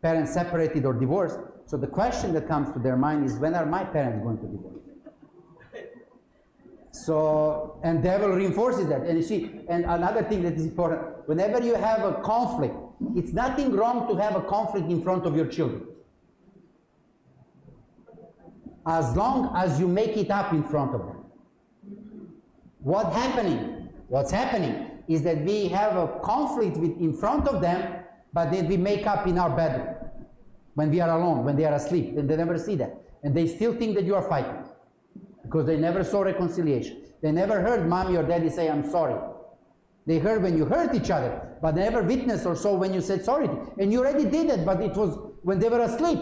parents separated or divorced, so the question that comes to their mind is, when are my parents going to divorce? So, and devil reinforces that. And you see, and another thing that is important, whenever you have a conflict, it's nothing wrong to have a conflict in front of your children. As long as you make it up in front of them. What's happening is that we have a conflict in front of them, but then we make up in our bedroom. When we are alone, when they are asleep, and they never see that. And they still think that you are fighting. Because they never saw reconciliation. They never heard mommy or daddy say, I'm sorry. They heard when you hurt each other, but they never witnessed or saw when you said sorry. And you already did it, but it was when they were asleep.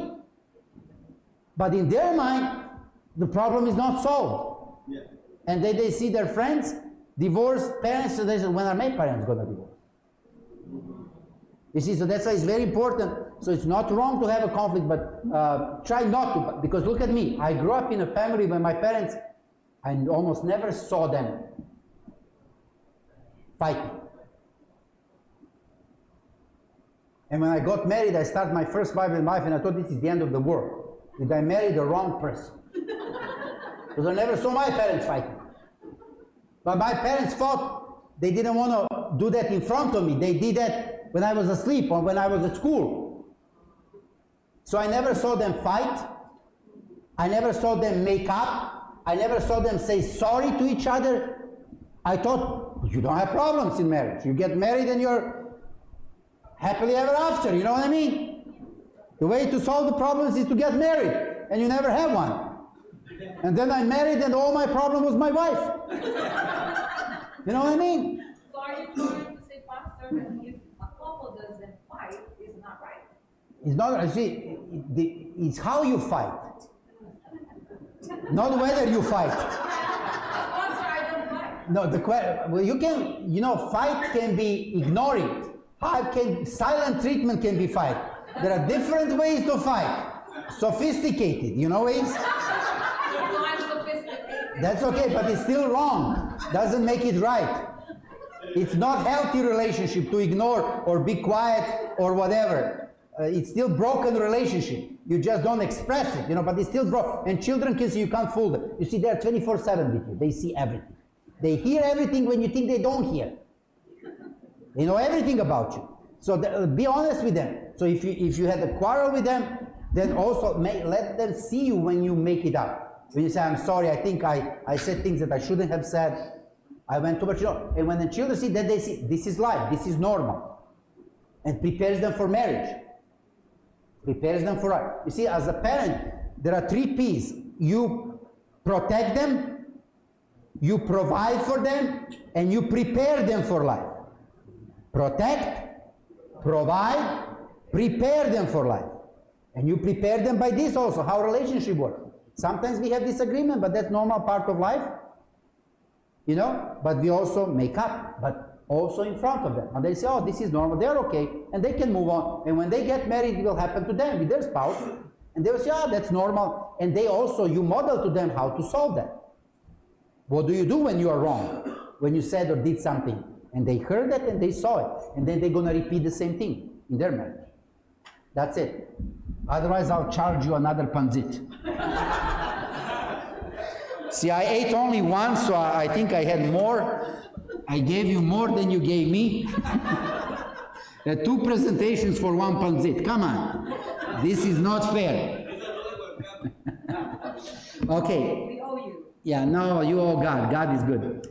But in their mind, the problem is not solved. Yeah. And then they see their friends, divorced parents, so they say, when are my parents going to divorce? You see, so that's why it's very important. So it's not wrong to have a conflict, but try not to. Because look at me. I grew up in a family where my parents, I almost never saw them fighting. And when I got married, I started my first Bible in life, and I thought this is the end of the world. Did I marry the wrong person? Because I never saw my parents fighting. But my parents thought they didn't want to do that in front of me. They did that when I was asleep or when I was at school. So I never saw them fight. I never saw them make up. I never saw them say sorry to each other. I thought, you don't have problems in marriage. You get married and you're happily ever after. You know what I mean? The way to solve the problems is to get married, and you never have one. And then I married, and all my problem was my wife. You know what I mean? So are you trying to say, Pastor, that if a couple doesn't fight, it's not right? It's not, you see, it's how you fight. Not whether you fight. Pastor, I don't fight. No, well, you can, fight can be ignoring. Silent treatment can be fight. There are different ways to fight. Sophisticated, ways? That's okay, but it's still wrong. Doesn't make it right. It's not healthy relationship to ignore or be quiet or whatever. It's still broken relationship. You just don't express it, but it's still broken. And children can see, you can't fool them. You see, they're 24/7 with you. They see everything. They hear everything when you think they don't hear. They know everything about you. So be honest with them. So if you had a quarrel with them, then also let them see you when you make it up. When you say, I'm sorry, I think I said things that I shouldn't have said. I went too much, And when the children see that, they see, this is life, this is normal. And prepares them for marriage. Prepares them for life. You see, as a parent, there are 3 P's. You protect them, you provide for them, and you prepare them for life. Protect, provide, prepare them for life. And you prepare them by this also, how relationship works. Sometimes we have disagreement, but that's normal part of life. But we also make up, but also in front of them. And they say, oh, this is normal, they're okay, and they can move on. And when they get married, it will happen to them with their spouse. And they will say, oh, that's normal. And you model to them how to solve that. What do you do when you are wrong? When you said or did something? And they heard that and they saw it. And then they're going to repeat the same thing in their marriage. That's it. Otherwise, I'll charge you another panzit. See, I ate only one, so I think I had more. I gave you more than you gave me. 2 presentations for 1 panzit. Come on. This is not fair. Okay. We owe you. Yeah, no, you owe God. God is good.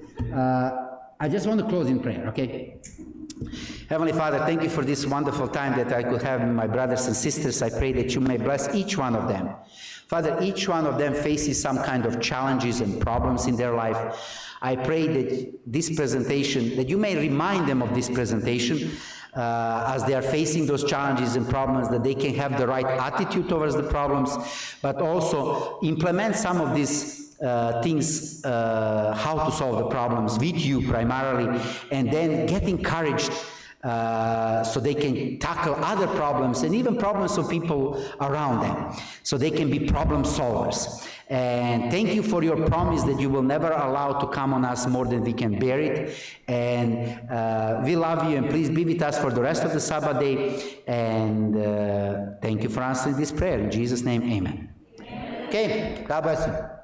I just want to close in prayer, okay? Heavenly Father, thank you for this wonderful time that I could have with my brothers and sisters. I pray that you may bless each one of them. Father, each one of them faces some kind of challenges and problems in their life. I pray that this presentation, that you may remind them of this presentation as they are facing those challenges and problems, that they can have the right attitude towards the problems, but also implement some of these things, how to solve the problems with you primarily, and then get encouraged so they can tackle other problems and even problems of people around them, so they can be problem solvers. And thank you for your promise that you will never allow to come on us more than we can bear it. And we love you, and please be with us for the rest of the Sabbath day. And thank you for answering this prayer. In Jesus' name, amen. Okay, God bless you.